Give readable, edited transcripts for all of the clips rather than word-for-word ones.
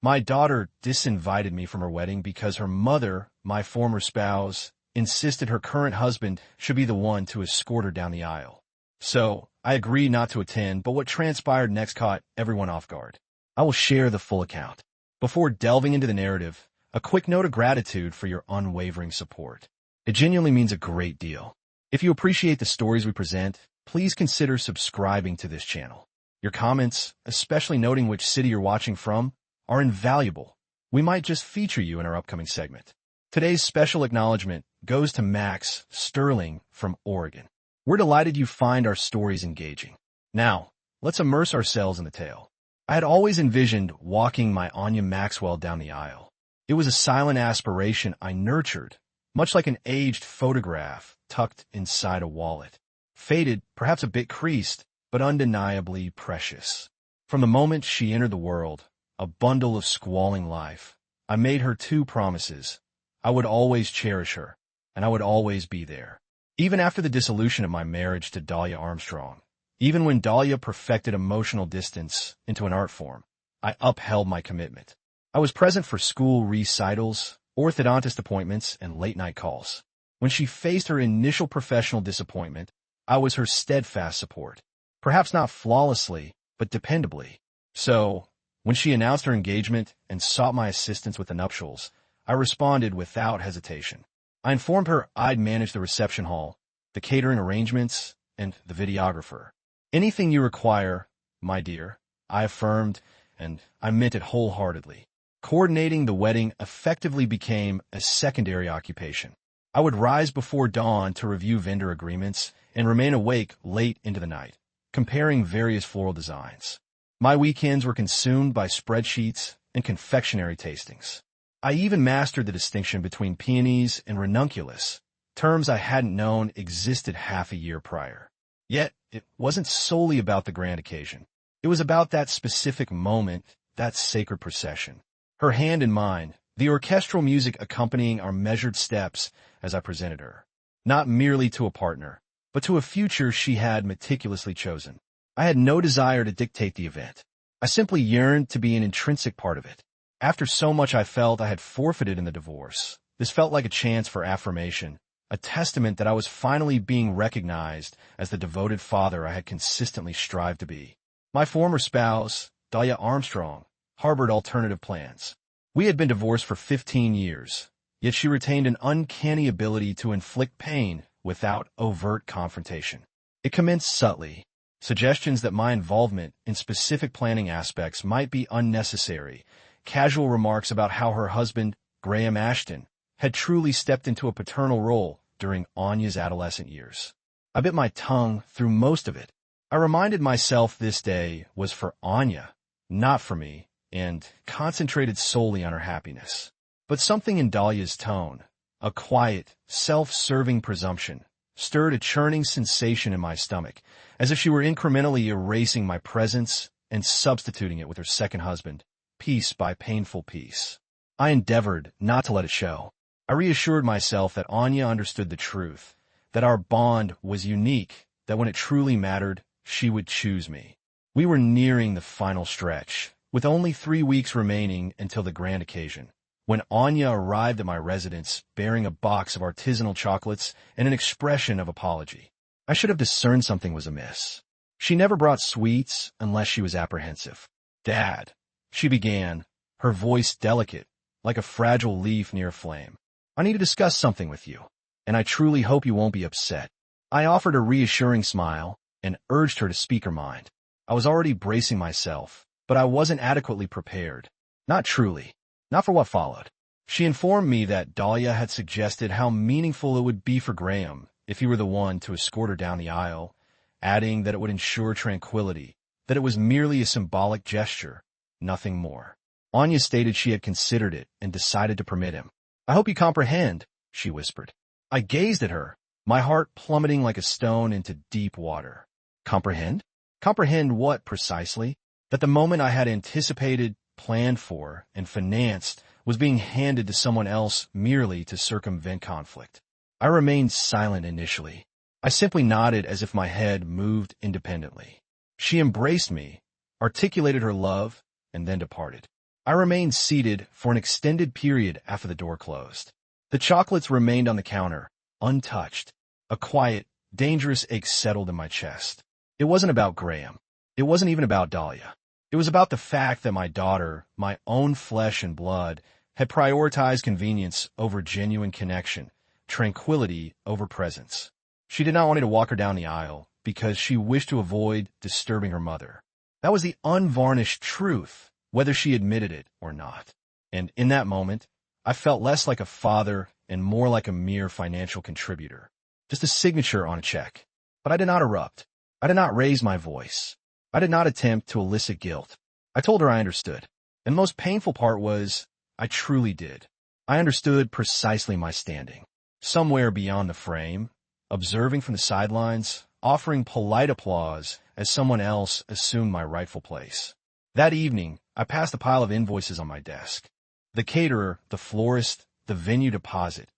My daughter disinvited me from her wedding because her mother, my former spouse, insisted her current husband should be the one to escort her down the aisle. So, I agreed not to attend, but what transpired next caught everyone off guard. I will share the full account. Before delving into the narrative, a quick note of gratitude for your unwavering support. It genuinely means a great deal. If you appreciate the stories we present, please consider subscribing to this channel. Your comments, especially noting which city you're watching from, are invaluable. We might just feature you in our upcoming segment. Today's special acknowledgement goes to Max Sterling from Oregon. We're delighted you find our stories engaging. Now, let's immerse ourselves in the tale. I had always envisioned walking my Anya Maxwell down the aisle. It was a silent aspiration I nurtured, much like an aged photograph tucked inside a wallet. Faded, perhaps a bit creased, but undeniably precious. From the moment she entered the world, a bundle of squalling life, I made her two promises. I would always cherish her, and I would always be there. Even after the dissolution of my marriage to Dahlia Armstrong, even when Dahlia perfected emotional distance into an art form, I upheld my commitment. I was present for school recitals, orthodontist appointments, and late-night calls. When she faced her initial professional disappointment, I was her steadfast support. Perhaps not flawlessly, but dependably. So, when she announced her engagement and sought my assistance with the nuptials, I responded without hesitation. I informed her I'd manage the reception hall, the catering arrangements, and the videographer. Anything you require, my dear, I affirmed, and I meant it wholeheartedly. Coordinating the wedding effectively became a secondary occupation. I would rise before dawn to review vendor agreements and remain awake late into the night, comparing various floral designs. My weekends were consumed by spreadsheets and confectionery tastings. I even mastered the distinction between peonies and ranunculus, terms I hadn't known existed half a year prior. Yet, it wasn't solely about the grand occasion. It was about that specific moment, that sacred procession. Her hand in mine, the orchestral music accompanying our measured steps as I presented her. Not merely to a partner, but to a future she had meticulously chosen. I had no desire to dictate the event. I simply yearned to be an intrinsic part of it. After so much I felt I had forfeited in the divorce, this felt like a chance for affirmation, a testament that I was finally being recognized as the devoted father I had consistently strived to be. My former spouse, Dahlia Armstrong, harbored alternative plans. We had been divorced for 15 years, yet she retained an uncanny ability to inflict pain without overt confrontation. It commenced subtly, suggestions that my involvement in specific planning aspects might be unnecessary, casual remarks about how her husband, Graham Ashton, had truly stepped into a paternal role during Anya's adolescent years. I bit my tongue through most of it. I reminded myself this day was for Anya, not for me, and concentrated solely on her happiness. But something in Dahlia's tone, a quiet, self-serving presumption, stirred a churning sensation in my stomach, as if she were incrementally erasing my presence and substituting it with her second husband, piece by painful piece. I endeavored not to let it show. I reassured myself that Anya understood the truth, that our bond was unique, that when it truly mattered, she would choose me. We were nearing the final stretch, with only 3 weeks remaining until the grand occasion, when Anya arrived at my residence bearing a box of artisanal chocolates and an expression of apology. I should have discerned something was amiss. She never brought sweets unless she was apprehensive. "Dad," she began, her voice delicate, like a fragile leaf near a flame. "I need to discuss something with you, and I truly hope you won't be upset." I offered a reassuring smile and urged her to speak her mind. I was already bracing myself, but I wasn't adequately prepared. Not truly. Not for what followed. She informed me that Dahlia had suggested how meaningful it would be for Graham if he were the one to escort her down the aisle, adding that it would ensure tranquility, that it was merely a symbolic gesture, nothing more. Anya stated she had considered it and decided to permit him. "I hope you comprehend," she whispered. I gazed at her, my heart plummeting like a stone into deep water. Comprehend? Comprehend what, precisely? That the moment I had anticipated, planned for, and financed was being handed to someone else merely to circumvent conflict. I remained silent initially. I simply nodded as if my head moved independently. She embraced me, articulated her love, and then departed. I remained seated for an extended period after the door closed. The chocolates remained on the counter, untouched. A quiet, dangerous ache settled in my chest. It wasn't about Graham. It wasn't even about Dahlia. It was about the fact that my daughter, my own flesh and blood, had prioritized convenience over genuine connection, tranquility over presence. She did not want me to walk her down the aisle because she wished to avoid disturbing her mother. That was the unvarnished truth, whether she admitted it or not. And in that moment, I felt less like a father and more like a mere financial contributor. Just a signature on a check. But I did not erupt. I did not raise my voice. I did not attempt to elicit guilt. I told her I understood. And the most painful part was, I truly did. I understood precisely my standing. Somewhere beyond the frame, observing from the sidelines, offering polite applause as someone else assumed my rightful place. That evening, I passed a pile of invoices on my desk. The caterer, the florist, the venue deposit.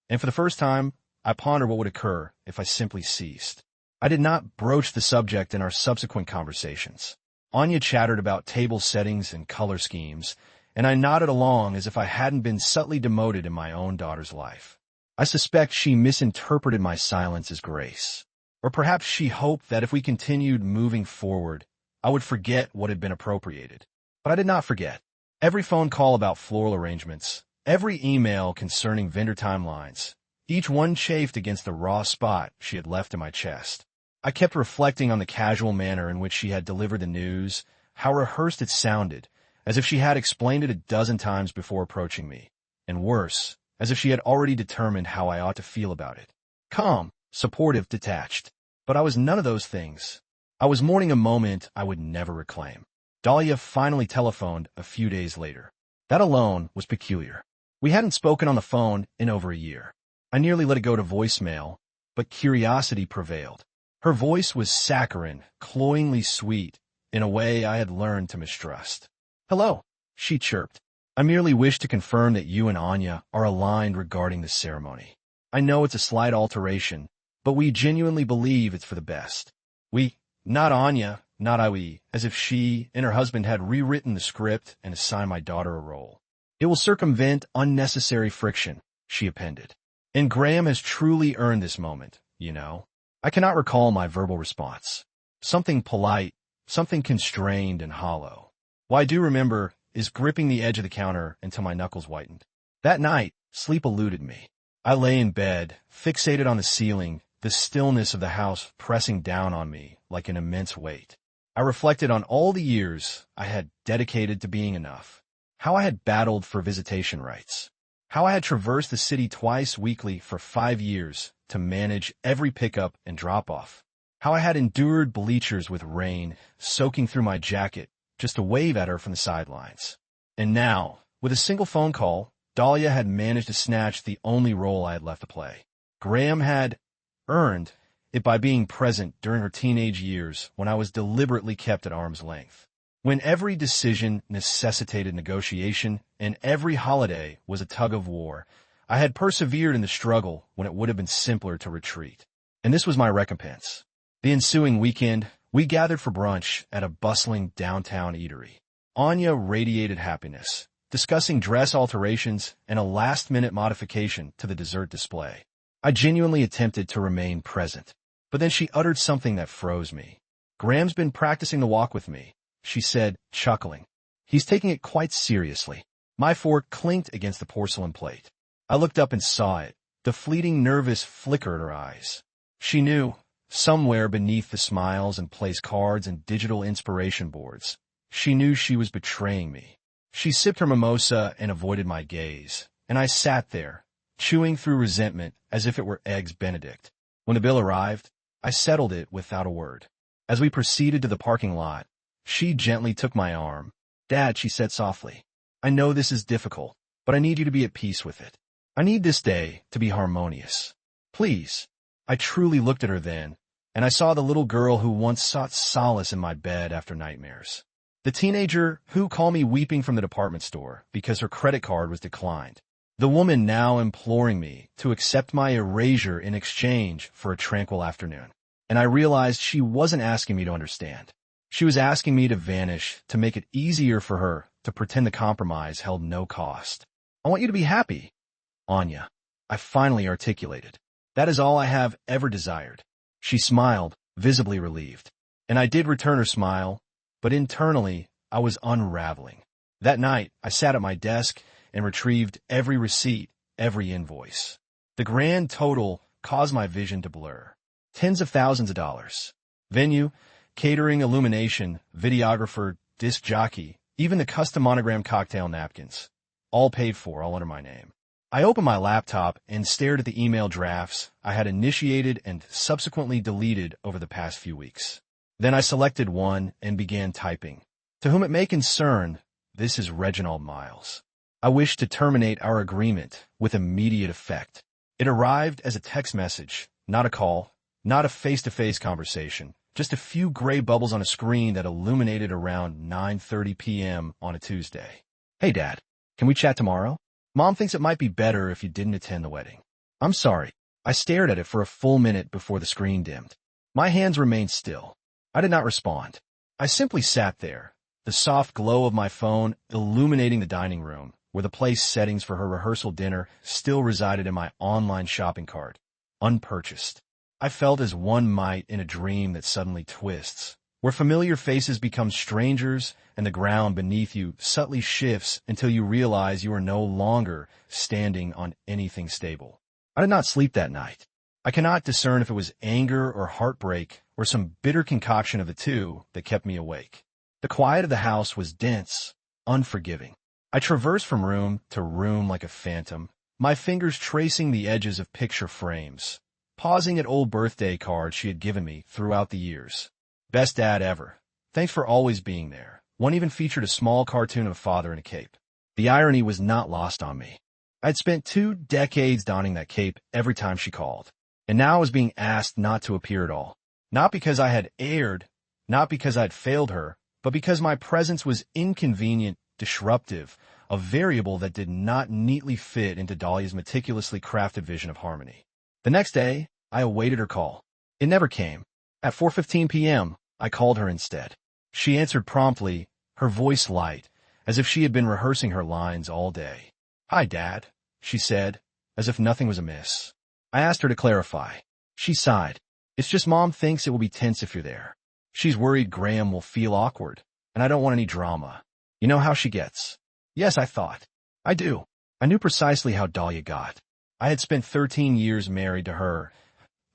And for the first time, I pondered what would occur if I simply ceased. I did not broach the subject in our subsequent conversations. Anya chattered about table settings and color schemes, and I nodded along as if I hadn't been subtly demoted in my own daughter's life. I suspect she misinterpreted my silence as grace. Or perhaps she hoped that if we continued moving forward, I would forget what had been appropriated. But I did not forget. Every phone call about floral arrangements, every email concerning vendor timelines, each one chafed against the raw spot she had left in my chest. I kept reflecting on the casual manner in which she had delivered the news, how rehearsed it sounded, as if she had explained it a dozen times before approaching me, and worse, as if she had already determined how I ought to feel about it. Calm, supportive, detached. But I was none of those things. I was mourning a moment I would never reclaim. Dahlia finally telephoned a few days later. That alone was peculiar. We hadn't spoken on the phone in over a year. I nearly let it go to voicemail, but curiosity prevailed. Her voice was saccharine, cloyingly sweet, in a way I had learned to mistrust. "Hello," she chirped. "I merely wish to confirm that you and Anya are aligned regarding the ceremony. I know it's a slight alteration, but we genuinely believe it's for the best. We, not Anya, not I, as if she and her husband had rewritten the script and assigned my daughter a role. It will circumvent unnecessary friction," she appended. "And Graham has truly earned this moment, you know." I cannot recall my verbal response. Something polite, something constrained and hollow. What I do remember is gripping the edge of the counter until my knuckles whitened. That night, sleep eluded me. I lay in bed, fixated on the ceiling, the stillness of the house pressing down on me like an immense weight. I reflected on all the years I had dedicated to being enough, how I had battled for visitation rights, how I had traversed the city twice weekly for 5 years to manage every pickup and drop-off, how I had endured bleachers with rain soaking through my jacket just to wave at her from the sidelines. And now, with a single phone call, Dahlia had managed to snatch the only role I had left to play. Graham had earned it by being present during her teenage years when I was deliberately kept at arm's length. When every decision necessitated negotiation and every holiday was a tug-of-war, I had persevered in the struggle when it would have been simpler to retreat. And this was my recompense. The ensuing weekend, we gathered for brunch at a bustling downtown eatery. Anya radiated happiness, discussing dress alterations and a last-minute modification to the dessert display. I genuinely attempted to remain present, but then she uttered something that froze me. "Graham's been practicing the walk with me," she said, chuckling. "He's taking it quite seriously." My fork clinked against the porcelain plate. I looked up and saw it, the fleeting nervous flicker in her eyes. She knew, somewhere beneath the smiles and place cards and digital inspiration boards, she knew she was betraying me. She sipped her mimosa and avoided my gaze, and I sat there, chewing through resentment as if it were Eggs Benedict. When the bill arrived, I settled it without a word. As we proceeded to the parking lot, she gently took my arm. "Dad," she said softly, "I know this is difficult, but I need you to be at peace with it. I need this day to be harmonious. Please." I truly looked at her then, and I saw the little girl who once sought solace in my bed after nightmares. The teenager who called me weeping from the department store because her credit card was declined. The woman now imploring me to accept my erasure in exchange for a tranquil afternoon. And I realized she wasn't asking me to understand. She was asking me to vanish, to make it easier for her to pretend the compromise held no cost. I want you to be happy, Anya. I finally articulated. That is all I have ever desired. She smiled, visibly relieved. And I did return her smile, but internally, I was unraveling. That night, I sat at my desk and retrieved every receipt, every invoice. The grand total caused my vision to blur. Tens of thousands of dollars. Venue, catering, illumination, videographer, disc jockey, even the custom monogram cocktail napkins. All paid for, all under my name. I opened my laptop and stared at the email drafts I had initiated and subsequently deleted over the past few weeks. Then I selected one and began typing. To whom it may concern, this is Reginald Miles. I wish to terminate our agreement with immediate effect. It arrived as a text message, not a call, not a face-to-face conversation, just a few gray bubbles on a screen that illuminated around 9:30 p.m. on a Tuesday. Hey, Dad, can we chat tomorrow? Mom thinks it might be better if you didn't attend the wedding. I'm sorry. I stared at it for a full minute before the screen dimmed. My hands remained still. I did not respond. I simply sat there, the soft glow of my phone illuminating the dining room, where the place settings for her rehearsal dinner still resided in my online shopping cart, unpurchased. I felt as one might in a dream that suddenly twists, where familiar faces become strangers and the ground beneath you subtly shifts until you realize you are no longer standing on anything stable. I did not sleep that night. I cannot discern if it was anger or heartbreak or some bitter concoction of the two that kept me awake. The quiet of the house was dense, unforgiving. I traversed from room to room like a phantom, my fingers tracing the edges of picture frames, pausing at old birthday cards she had given me throughout the years. Best dad ever. Thanks for always being there. One even featured a small cartoon of a father in a cape. The irony was not lost on me. I'd spent 2 decades donning that cape every time she called, and now I was being asked not to appear at all. Not because I had erred, not because I'd failed her, but because my presence was inconvenient, disruptive, a variable that did not neatly fit into Dahlia's meticulously crafted vision of harmony. The next day, I awaited her call. It never came. At 4:15 p.m., I called her instead. She answered promptly, her voice light, as if she had been rehearsing her lines all day. "Hi, Dad," she said, as if nothing was amiss. I asked her to clarify. She sighed. "It's just Mom thinks it will be tense if you're there. She's worried Graham will feel awkward, and I don't want any drama. You know how she gets." Yes, I thought. I do. I knew precisely how Dahlia got. I had spent 13 years married to her,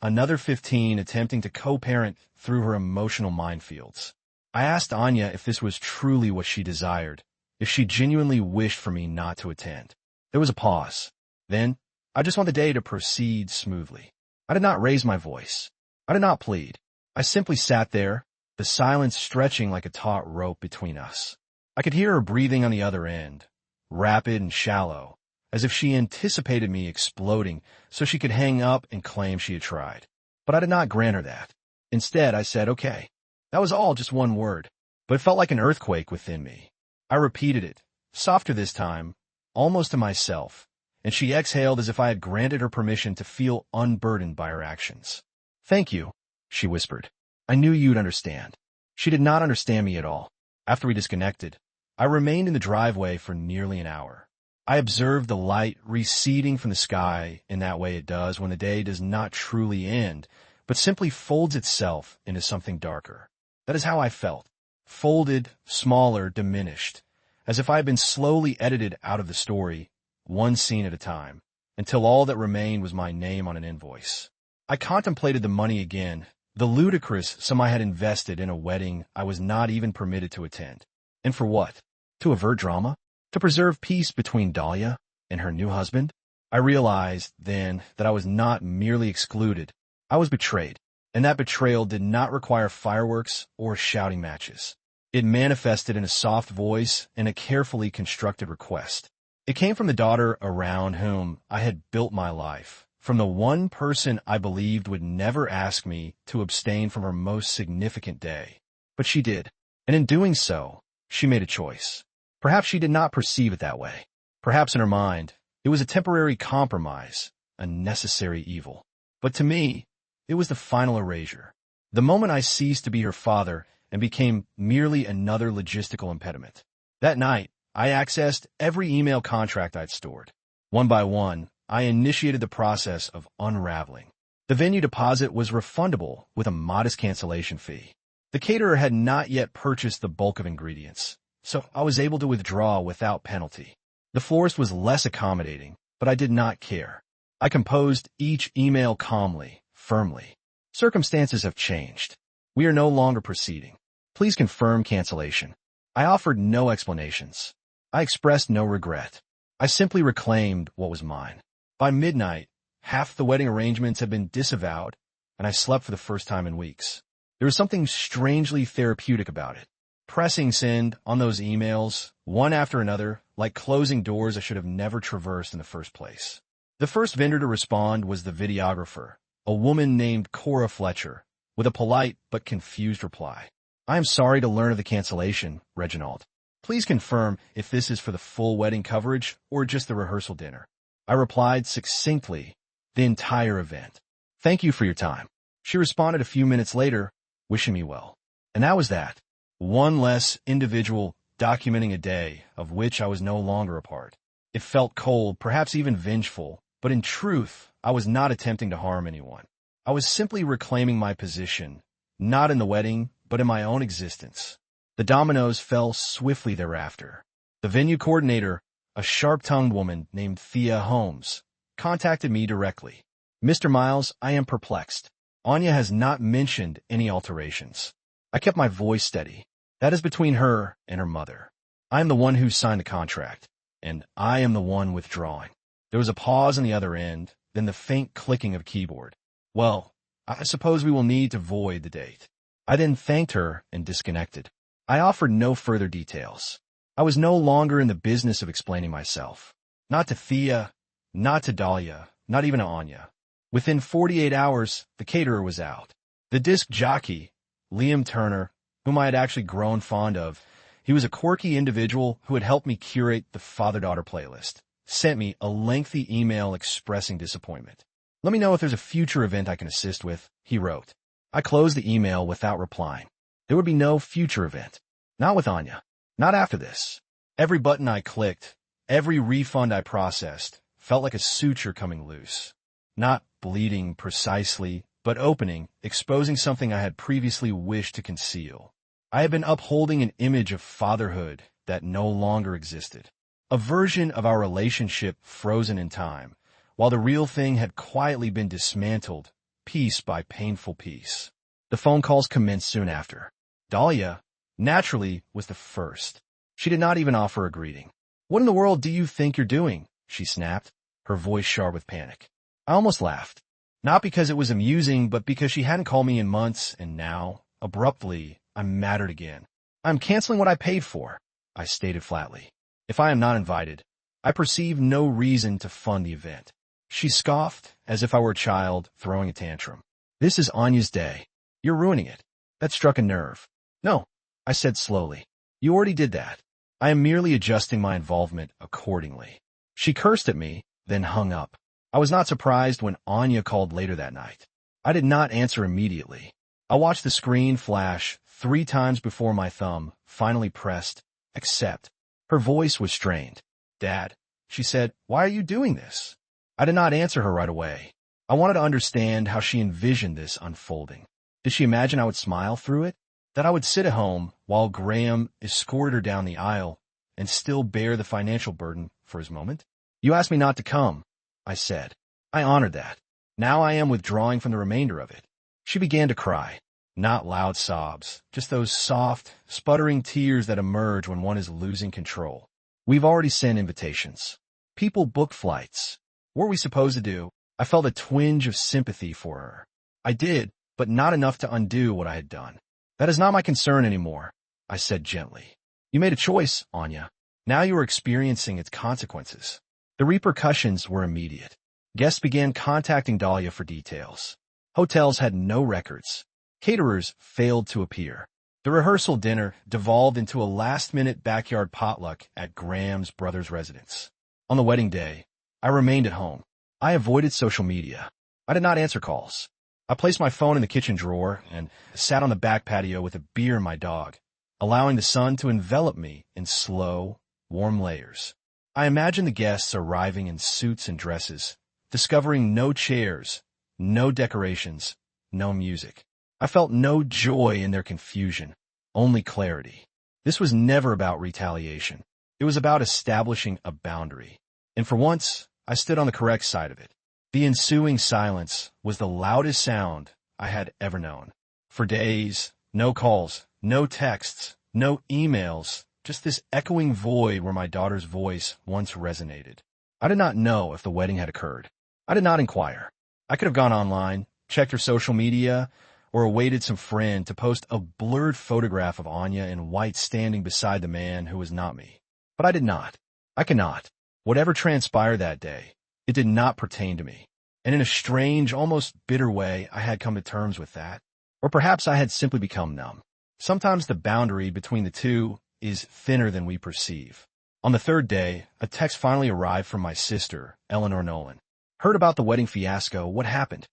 another 15 attempting to co-parent through her emotional minefields. I asked Anya if this was truly what she desired, if she genuinely wished for me not to attend. There was a pause. Then, I just want the day to proceed smoothly. I did not raise my voice. I did not plead. I simply sat there, the silence stretching like a taut rope between us. I could hear her breathing on the other end, rapid and shallow, as if she anticipated me exploding so she could hang up and claim she had tried. But I did not grant her that. Instead, I said, "Okay." That was all just one word, but it felt like an earthquake within me. I repeated it, softer this time, almost to myself, and she exhaled as if I had granted her permission to feel unburdened by her actions. "Thank you," she whispered. "I knew you'd understand." She did not understand me at all. After we disconnected, I remained in the driveway for nearly an hour. I observed the light receding from the sky in that way it does when the day does not truly end, but simply folds itself into something darker. That is how I felt. Folded, smaller, diminished, as if I had been slowly edited out of the story, one scene at a time, until all that remained was my name on an invoice. I contemplated the money again, the ludicrous sum I had invested in a wedding I was not even permitted to attend. And for what? To avert drama? To preserve peace between Dahlia and her new husband? I realized then that I was not merely excluded. I was betrayed, and that betrayal did not require fireworks or shouting matches. It manifested in a soft voice and a carefully constructed request. It came from the daughter around whom I had built my life, from the one person I believed would never ask me to abstain from her most significant day. But she did, and in doing so, she made a choice. Perhaps she did not perceive it that way. Perhaps in her mind, it was a temporary compromise, a necessary evil. But to me, it was the final erasure. The moment I ceased to be her father and became merely another logistical impediment. That night, I accessed every email contract I'd stored. One by one, I initiated the process of unraveling. The venue deposit was refundable with a modest cancellation fee. The caterer had not yet purchased the bulk of ingredients, so I was able to withdraw without penalty. The florist was less accommodating, but I did not care. I composed each email calmly, firmly. Circumstances have changed. We are no longer proceeding. Please confirm cancellation. I offered no explanations. I expressed no regret. I simply reclaimed what was mine. By midnight, half the wedding arrangements had been disavowed, and I slept for the first time in weeks. There was something strangely therapeutic about it. Pressing send on those emails, one after another, like closing doors I should have never traversed in the first place. The first vendor to respond was the videographer, a woman named Cora Fletcher, with a polite but confused reply. I am sorry to learn of the cancellation, Reginald. Please confirm if this is for the full wedding coverage or just the rehearsal dinner. I replied succinctly, the entire event. Thank you for your time. She responded a few minutes later, wishing me well. And that was that. One less individual documenting a day of which I was no longer a part. It felt cold, perhaps even vengeful, but in truth, I was not attempting to harm anyone. I was simply reclaiming my position, not in the wedding, but in my own existence. The dominoes fell swiftly thereafter. The venue coordinator, a sharp-tongued woman named Thea Holmes, contacted me directly. Mr. Miles, I am perplexed. Anya has not mentioned any alterations. I kept my voice steady. That is between her and her mother. I am the one who signed the contract, and I am the one withdrawing. There was a pause on the other end, then the faint clicking of a keyboard. Well, I suppose we will need to void the date. I then thanked her and disconnected. I offered no further details. I was no longer in the business of explaining myself. Not to Thea, not to Dahlia, not even to Anya. Within 48 hours, the caterer was out. The disc jockey, Liam Turner, whom I had actually grown fond of, he was a quirky individual who had helped me curate the father-daughter playlist, sent me a lengthy email expressing disappointment. Let me know if there's a future event I can assist with, he wrote. I closed the email without replying. There would be no future event. Not with Anya. Not after this. Every button I clicked, every refund I processed, felt like a suture coming loose. Not bleeding precisely, but opening, exposing something I had previously wished to conceal. I had been upholding an image of fatherhood that no longer existed. A version of our relationship frozen in time, while the real thing had quietly been dismantled, piece by painful piece. The phone calls commenced soon after. Dahlia, naturally, was the first. She did not even offer a greeting. What in the world do you think you're doing? She snapped, her voice sharp with panic. I almost laughed. Not because it was amusing, but because she hadn't called me in months, and now, abruptly, I'm mattered again. I'm canceling what I paid for, I stated flatly. If I am not invited, I perceive no reason to fund the event. She scoffed, as if I were a child throwing a tantrum. This is Anya's day. You're ruining it. That struck a nerve. No, I said slowly. You already did that. I am merely adjusting my involvement accordingly. She cursed at me, then hung up. I was not surprised when Anya called later that night. I did not answer immediately. I watched the screen flash 3 times before my thumb finally pressed accept. Her voice was strained. Dad, she said, why are you doing this? I did not answer her right away. I wanted to understand how she envisioned this unfolding. Did she imagine I would smile through it? That I would sit at home while Graham escorted her down the aisle and still bear the financial burden for his moment? You asked me not to come, I said. I honored that. Now I am withdrawing from the remainder of it. She began to cry. Not loud sobs, just those soft, sputtering tears that emerge when one is losing control. We've already sent invitations. People book flights. What were we supposed to do? I felt a twinge of sympathy for her. I did, but not enough to undo what I had done. That is not my concern anymore, I said gently. You made a choice, Anya. Now you are experiencing its consequences. The repercussions were immediate. Guests began contacting Dahlia for details. Hotels had no records. Caterers failed to appear. The rehearsal dinner devolved into a last-minute backyard potluck at Graham's brother's residence. On the wedding day, I remained at home. I avoided social media. I did not answer calls. I placed my phone in the kitchen drawer and sat on the back patio with a beer and my dog, allowing the sun to envelop me in slow, warm layers. I imagined the guests arriving in suits and dresses, discovering no chairs, no decorations, no music. I felt no joy in their confusion, only clarity. This was never about retaliation. It was about establishing a boundary. And for once, I stood on the correct side of it. The ensuing silence was the loudest sound I had ever known. For days, no calls, no texts, no emails, just this echoing void where my daughter's voice once resonated. I did not know if the wedding had occurred. I did not inquire. I could have gone online, checked her social media, or awaited some friend to post a blurred photograph of Anya in white standing beside the man who was not me. But I did not. I cannot. Whatever transpired that day, it did not pertain to me. And in a strange, almost bitter way, I had come to terms with that. Or perhaps I had simply become numb. Sometimes the boundary between the two is thinner than we perceive. On the third day, a text finally arrived from my sister, Eleanor Nolan. Heard about the wedding fiasco, what happened?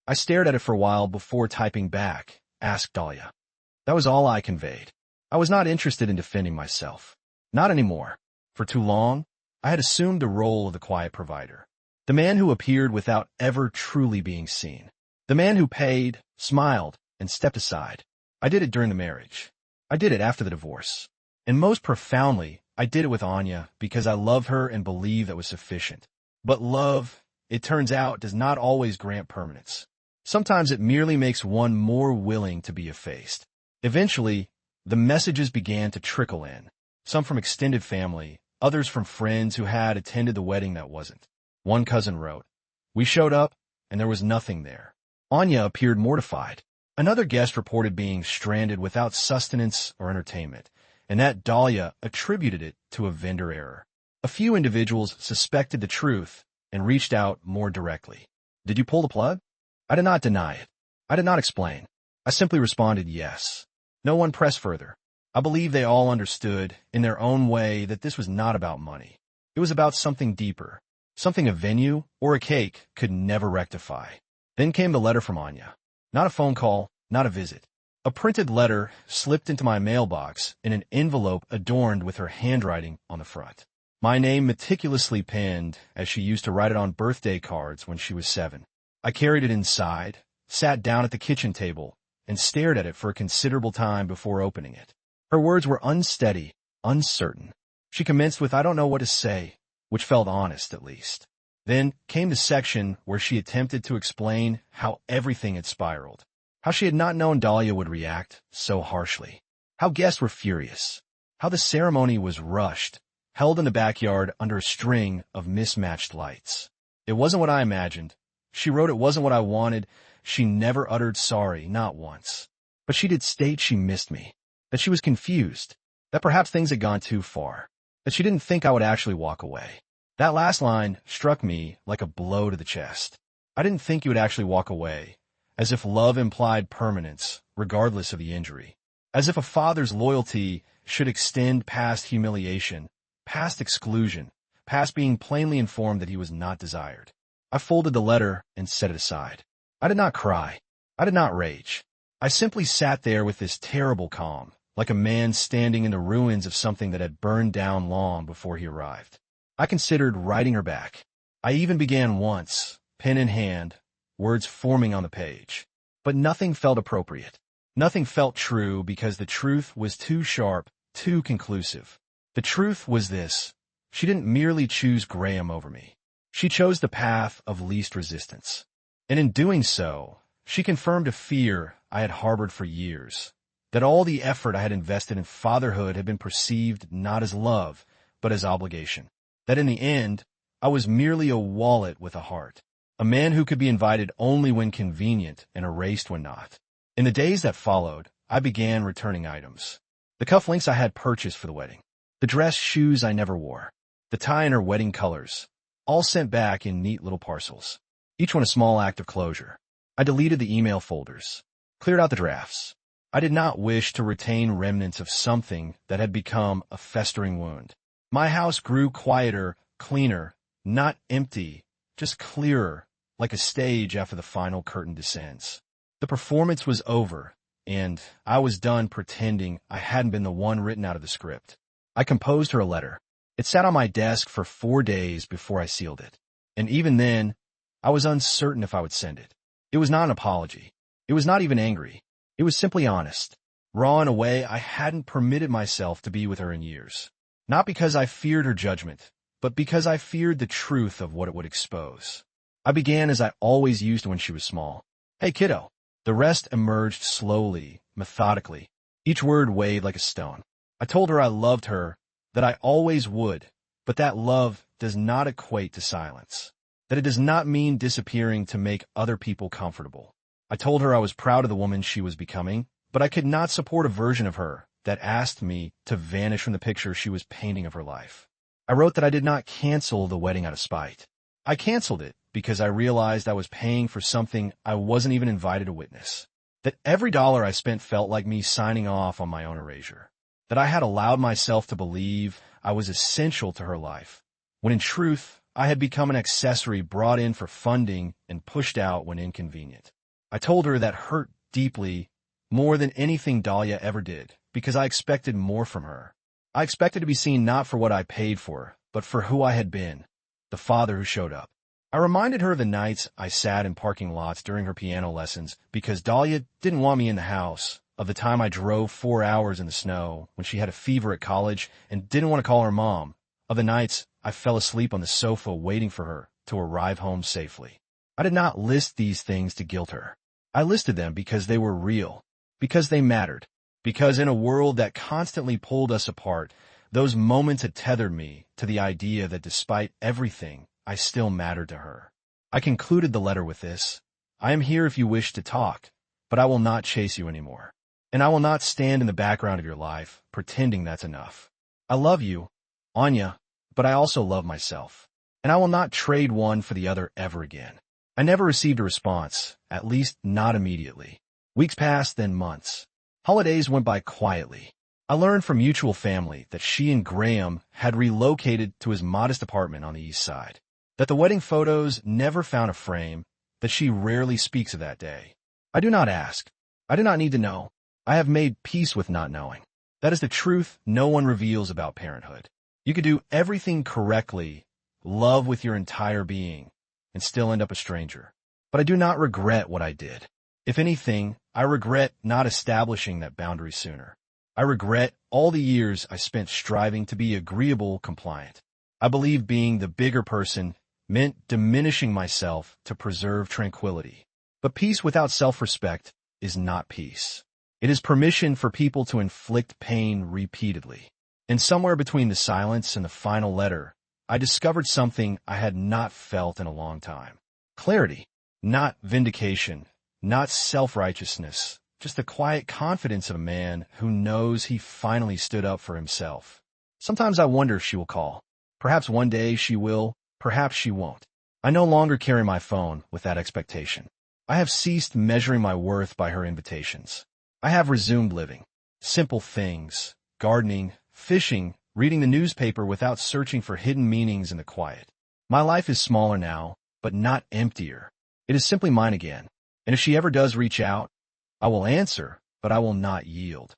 I stared at it for a while before typing back, asked Dahlia. That was all I conveyed. I was not interested in defending myself. Not anymore. For too long, I had assumed the role of the quiet provider. The man who appeared without ever truly being seen. The man who paid, smiled, and stepped aside. I did it during the marriage. I did it after the divorce. And most profoundly, I did it with Anya because I loved her and believed that was sufficient. But love, it turns out, does not always grant permanence. Sometimes it merely makes one more willing to be effaced. Eventually, the messages began to trickle in. Some from extended family, others from friends who had attended the wedding that wasn't. One cousin wrote, "We showed up, and there was nothing there." Anya appeared mortified. Another guest reported being stranded without sustenance or entertainment, and that Dahlia attributed it to a vendor error. A few individuals suspected the truth and reached out more directly. Did you pull the plug? I did not deny it. I did not explain. I simply responded yes. No one pressed further. I believe they all understood, in their own way, that this was not about money. It was about something deeper, something a venue or a cake could never rectify. Then came the letter from Anya. Not a phone call, not a visit. A printed letter slipped into my mailbox in an envelope adorned with her handwriting on the front. My name meticulously penned, as she used to write it on birthday cards when she was 7. I carried it inside, sat down at the kitchen table, and stared at it for a considerable time before opening it. Her words were unsteady, uncertain. She commenced with, "I don't know what to say," which felt honest, at least. Then came the section where she attempted to explain how everything had spiraled, how she had not known Dahlia would react so harshly, how guests were furious, how the ceremony was rushed, held in the backyard under a string of mismatched lights. It wasn't what I imagined. She wrote it wasn't what I wanted. She never uttered sorry, not once. But she did state she missed me, that she was confused, that perhaps things had gone too far, that she didn't think I would actually walk away. That last line struck me like a blow to the chest. I didn't think you would actually walk away, as if love implied permanence, regardless of the injury. As if a father's loyalty should extend past humiliation, past exclusion, past being plainly informed that he was not desired. I folded the letter and set it aside. I did not cry. I did not rage. I simply sat there with this terrible calm, like a man standing in the ruins of something that had burned down long before he arrived. I considered writing her back. I even began once, pen in hand, words forming on the page. But nothing felt appropriate. Nothing felt true because the truth was too sharp, too conclusive. The truth was this: she didn't merely choose Graham over me. She chose the path of least resistance. And in doing so, she confirmed a fear I had harbored for years, that all the effort I had invested in fatherhood had been perceived not as love, but as obligation. That in the end, I was merely a wallet with a heart, a man who could be invited only when convenient and erased when not. In the days that followed, I began returning items. The cufflinks I had purchased for the wedding, the dress shoes I never wore, the tie in her wedding colors, all sent back in neat little parcels, each one a small act of closure. I deleted the email folders, cleared out the drafts. I did not wish to retain remnants of something that had become a festering wound. My house grew quieter, cleaner, not empty, just clearer, like a stage after the final curtain descends. The performance was over, and I was done pretending I hadn't been the one written out of the script. I composed her a letter. It sat on my desk for 4 days before I sealed it. And even then, I was uncertain if I would send it. It was not an apology. It was not even angry. It was simply honest, raw in a way I hadn't permitted myself to be with her in years. Not because I feared her judgment, but because I feared the truth of what it would expose. I began as I always used when she was small. "Hey, kiddo." The rest emerged slowly, methodically. Each word weighed like a stone. I told her I loved her, that I always would, but that love does not equate to silence. That it does not mean disappearing to make other people comfortable. I told her I was proud of the woman she was becoming, but I could not support a version of her that asked me to vanish from the picture she was painting of her life. I wrote that I did not cancel the wedding out of spite. I canceled it because I realized I was paying for something I wasn't even invited to witness. That every dollar I spent felt like me signing off on my own erasure. That I had allowed myself to believe I was essential to her life, when in truth, I had become an accessory brought in for funding and pushed out when inconvenient. I told her that hurt deeply, more than anything Dahlia ever did, because I expected more from her. I expected to be seen not for what I paid for, but for who I had been, the father who showed up. I reminded her of the nights I sat in parking lots during her piano lessons because Dahlia didn't want me in the house, of the time I drove 4 hours in the snow when she had a fever at college and didn't want to call her mom, of the nights I fell asleep on the sofa waiting for her to arrive home safely. I did not list these things to guilt her. I listed them because they were real, because they mattered, because in a world that constantly pulled us apart, those moments had tethered me to the idea that despite everything, I still mattered to her. I concluded the letter with this: "I am here if you wish to talk, but I will not chase you anymore. And I will not stand in the background of your life, pretending that's enough. I love you, Anya, but I also love myself. And I will not trade one for the other ever again." I never received a response, at least not immediately. Weeks passed, then months. Holidays went by quietly. I learned from mutual family that she and Graham had relocated to his modest apartment on the east side, that the wedding photos never found a frame, that she rarely speaks of that day. I do not ask. I do not need to know. I have made peace with not knowing. That is the truth no one reveals about parenthood. You could do everything correctly, love with your entire being, and still end up a stranger. But I do not regret what I did. If anything, I regret not establishing that boundary sooner. I regret all the years I spent striving to be agreeable, compliant. I believe being the bigger person meant diminishing myself to preserve tranquility. But peace without self-respect is not peace. It is permission for people to inflict pain repeatedly. And somewhere between the silence and the final letter, I discovered something I had not felt in a long time. Clarity, not vindication, not self-righteousness, just the quiet confidence of a man who knows he finally stood up for himself. Sometimes I wonder if she will call. Perhaps one day she will, perhaps she won't. I no longer carry my phone with that expectation. I have ceased measuring my worth by her invitations. I have resumed living. Simple things, gardening, fishing, reading the newspaper without searching for hidden meanings in the quiet. My life is smaller now, but not emptier. It is simply mine again. And if she ever does reach out, I will answer, but I will not yield.